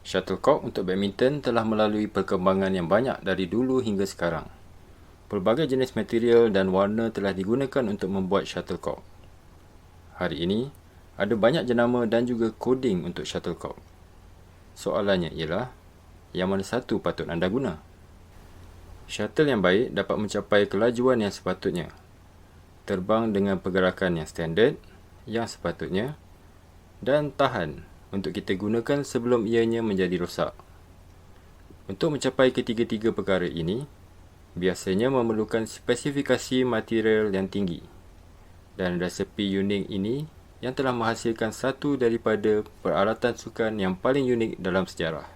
Shuttlecock untuk badminton telah melalui perkembangan yang banyak dari dulu hingga sekarang. Pelbagai jenis material dan warna telah digunakan untuk membuat shuttlecock. Hari ini, ada banyak jenama dan juga koding untuk shuttlecock. Soalannya ialah, yang mana satu patut anda guna? Shuttle yang baik dapat mencapai kelajuan yang sepatutnya, terbang dengan pergerakan yang standard, yang sepatutnya, dan tahan untuk kita gunakan sebelum ianya menjadi rosak. Untuk mencapai ketiga-tiga perkara ini, biasanya memerlukan spesifikasi material yang tinggi, dan resepi unik ini yang telah menghasilkan satu daripada peralatan sukan yang paling unik dalam sejarah.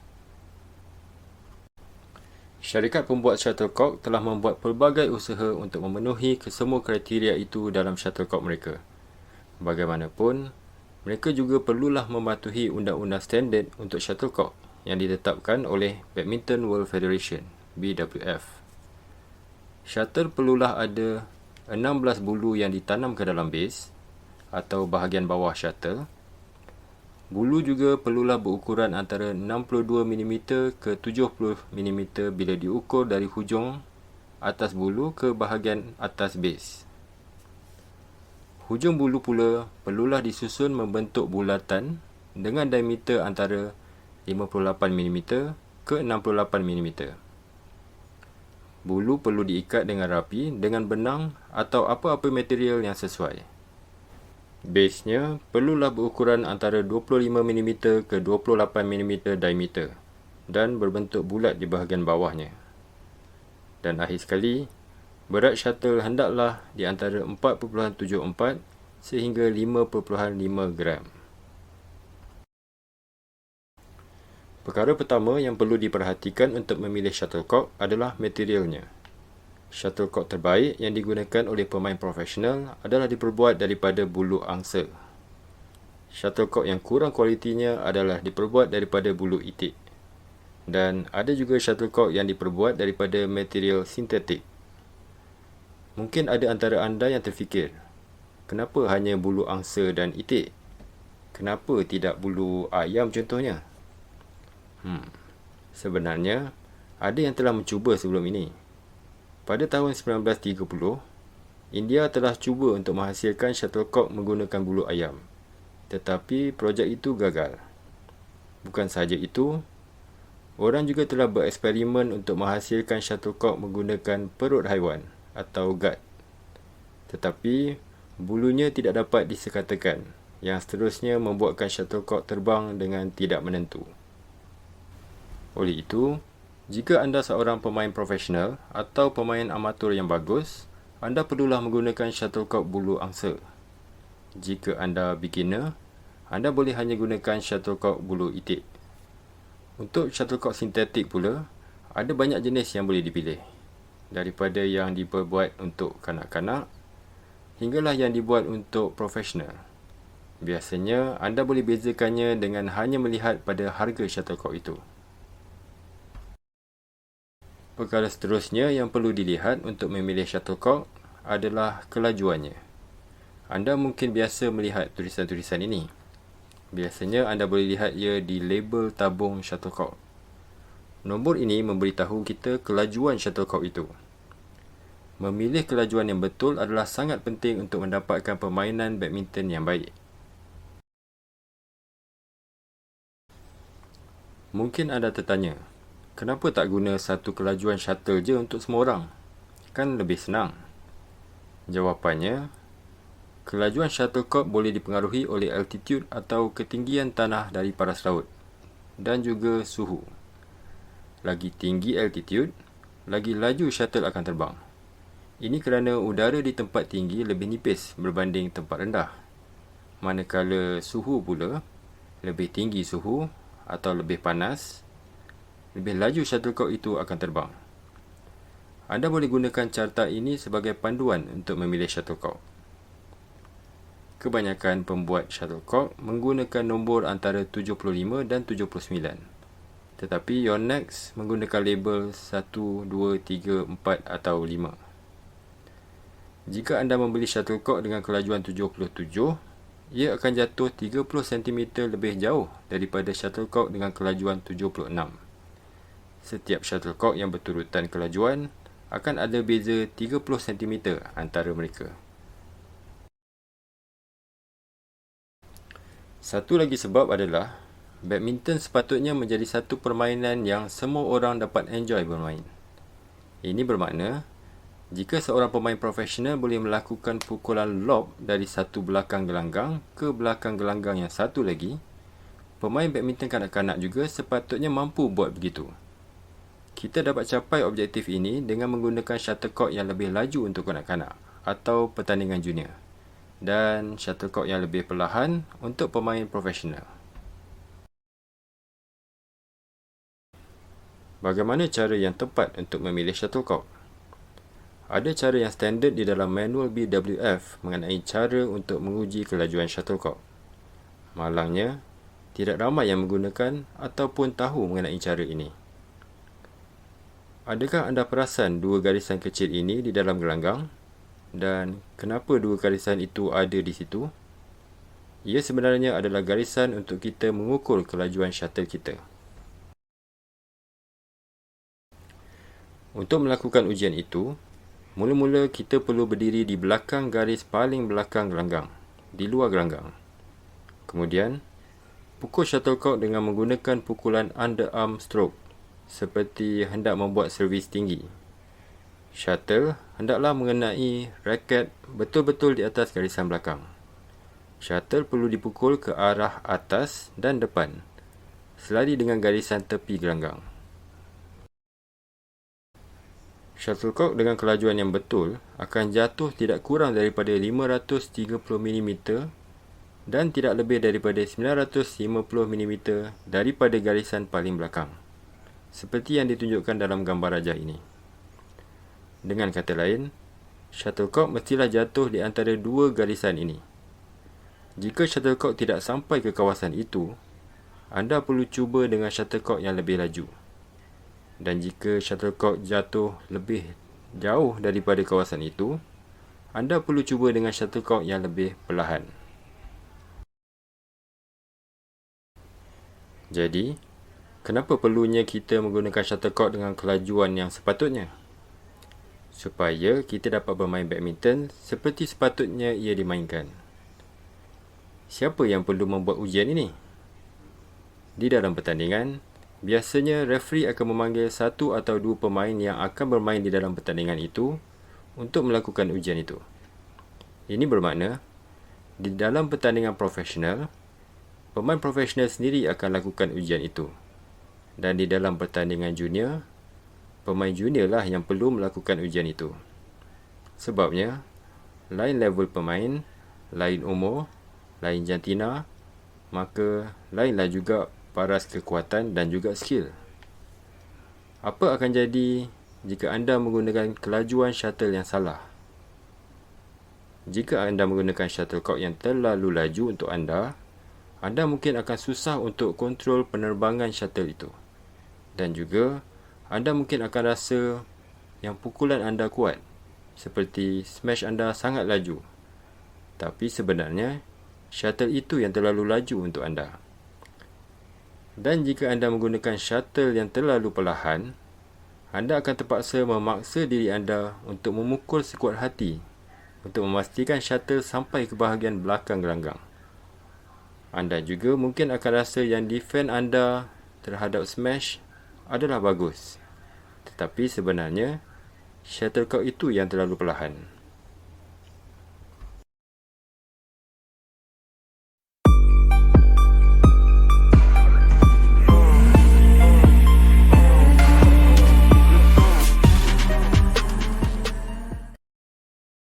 Syarikat pembuat shuttlecock telah membuat pelbagai usaha untuk memenuhi kesemua kriteria itu dalam shuttlecock mereka. Bagaimanapun, mereka juga perlulah mematuhi undang-undang standard untuk shuttlecock yang ditetapkan oleh Badminton World Federation, BWF. Shuttle perlulah ada 16 bulu yang ditanam ke dalam base atau bahagian bawah shuttle. Bulu juga perlulah berukuran antara 62mm ke 70mm bila diukur dari hujung atas bulu ke bahagian atas base. Hujung bulu pula perlulah disusun membentuk bulatan dengan diameter antara 58mm ke 68mm. Bulu perlu diikat dengan rapi dengan benang atau apa-apa material yang sesuai. Base-nya perlulah berukuran antara 25mm ke 28mm diameter dan berbentuk bulat di bahagian bawahnya. Dan akhir sekali, berat shuttle hendaklah di antara 4.74 sehingga 5.5 gram. Perkara pertama yang perlu diperhatikan untuk memilih shuttlecock adalah materialnya. Shuttlecock terbaik yang digunakan oleh pemain profesional adalah diperbuat daripada bulu angsa. Shuttlecock yang kurang kualitinya adalah diperbuat daripada bulu itik. Dan ada juga shuttlecock yang diperbuat daripada material sintetik. Mungkin ada antara anda yang terfikir, kenapa hanya bulu angsa dan itik? Kenapa tidak bulu ayam contohnya? Sebenarnya, ada yang telah mencuba sebelum ini. Pada tahun 1930, India telah cuba untuk menghasilkan shuttlecock menggunakan bulu ayam. Tetapi projek itu gagal. Bukan sahaja itu, orang juga telah bereksperimen untuk menghasilkan shuttlecock menggunakan perut haiwan atau gut. Tetapi, bulunya tidak dapat disekatakan, yang seterusnya membuatkan shuttlecock terbang dengan tidak menentu. Oleh itu, jika anda seorang pemain profesional atau pemain amatur yang bagus, anda perlulah menggunakan shuttlecock bulu angsa. Jika anda beginner, anda boleh hanya gunakan shuttlecock bulu itik. Untuk shuttlecock sintetik pula, ada banyak jenis yang boleh dipilih. Daripada yang diperbuat untuk kanak-kanak, hinggalah yang dibuat untuk profesional. Biasanya, anda boleh bezakannya dengan hanya melihat pada harga shuttlecock itu. Perkara seterusnya yang perlu dilihat untuk memilih shuttlecock adalah kelajuannya. Anda mungkin biasa melihat tulisan-tulisan ini. Biasanya anda boleh lihat ia di label tabung shuttlecock. Nombor ini memberitahu kita kelajuan shuttlecock itu. Memilih kelajuan yang betul adalah sangat penting untuk mendapatkan permainan badminton yang baik. Mungkin anda tertanya, kenapa tak guna satu kelajuan shuttle je untuk semua orang? Kan lebih senang. Jawapannya, kelajuan shuttlecock boleh dipengaruhi oleh altitude atau ketinggian tanah dari paras laut dan juga suhu. Lagi tinggi altitude, lagi laju shuttle akan terbang. Ini kerana udara di tempat tinggi lebih nipis berbanding tempat rendah. Manakala suhu pula, lebih tinggi suhu atau lebih panas, lebih laju shuttlecock itu akan terbang. Anda boleh gunakan carta ini sebagai panduan untuk memilih shuttlecock. Kebanyakan pembuat shuttlecock menggunakan nombor antara 75 dan 79. Tetapi Yonex menggunakan label 1, 2, 3, 4 atau 5. Jika anda membeli shuttlecock dengan kelajuan 77, ia akan jatuh 30 cm lebih jauh daripada shuttlecock dengan kelajuan 76. Setiap shuttlecock yang berturutan kelajuan akan ada beza 30 cm antara mereka. Satu lagi sebab adalah badminton sepatutnya menjadi satu permainan yang semua orang dapat enjoy bermain. Ini bermakna, jika seorang pemain profesional boleh melakukan pukulan lob dari satu belakang gelanggang ke belakang gelanggang yang satu lagi, pemain badminton kanak-kanak juga sepatutnya mampu buat begitu. Kita dapat capai objektif ini dengan menggunakan shuttlecock yang lebih laju untuk kanak-kanak atau pertandingan junior, dan shuttlecock yang lebih perlahan untuk pemain profesional. Bagaimana cara yang tepat untuk memilih shuttlecock? Ada cara yang standard di dalam manual BWF mengenai cara untuk menguji kelajuan shuttlecock. Malangnya, tidak ramai yang menggunakan ataupun tahu mengenai cara ini. Adakah anda perasan dua garisan kecil ini di dalam gelanggang? Dan kenapa dua garisan itu ada di situ? Ia sebenarnya adalah garisan untuk kita mengukur kelajuan shuttle kita. Untuk melakukan ujian itu, mula-mula kita perlu berdiri di belakang garis paling belakang gelanggang, di luar gelanggang. Kemudian, pukul shuttlecock dengan menggunakan pukulan underarm stroke, seperti hendak membuat servis tinggi. Shuttle hendaklah mengenai raket betul-betul di atas garisan belakang. Shuttle perlu dipukul ke arah atas dan depan, selari dengan garisan tepi gelanggang. Shuttlecock dengan kelajuan yang betul akan jatuh tidak kurang daripada 530 mm dan tidak lebih daripada 950 mm daripada garisan paling belakang, seperti yang ditunjukkan dalam gambar rajah ini. Dengan kata lain, shuttlecock mestilah jatuh di antara dua garisan ini. Jika shuttlecock tidak sampai ke kawasan itu, anda perlu cuba dengan shuttlecock yang lebih laju. Dan jika shuttlecock jatuh lebih jauh daripada kawasan itu, anda perlu cuba dengan shuttlecock yang lebih perlahan. Jadi, kenapa perlunya kita menggunakan shuttlecock dengan kelajuan yang sepatutnya? Supaya kita dapat bermain badminton seperti sepatutnya ia dimainkan. Siapa yang perlu membuat ujian ini? Di dalam pertandingan, biasanya referee akan memanggil satu atau dua pemain yang akan bermain di dalam pertandingan itu untuk melakukan ujian itu. Ini bermakna, di dalam pertandingan profesional, pemain profesional sendiri akan lakukan ujian itu. Dan di dalam pertandingan junior, pemain junior lah yang perlu melakukan ujian itu. Sebabnya, lain level pemain, lain umur, lain jantina, maka lainlah juga paras kekuatan dan juga skill. Apa akan jadi jika anda menggunakan kelajuan shuttle yang salah? Jika anda menggunakan shuttlecock yang terlalu laju untuk anda mungkin akan susah untuk kontrol penerbangan shuttle itu. Dan juga, anda mungkin akan rasa yang pukulan anda kuat, seperti smash anda sangat laju. Tapi sebenarnya, shuttle itu yang terlalu laju untuk anda. Dan jika anda menggunakan shuttle yang terlalu perlahan, anda akan terpaksa memaksa diri anda untuk memukul sekuat hati untuk memastikan shuttle sampai ke bahagian belakang gelanggang. Anda juga mungkin akan rasa yang defense anda terhadap smash adalah bagus. Tetapi sebenarnya, shuttlecock itu yang terlalu perlahan.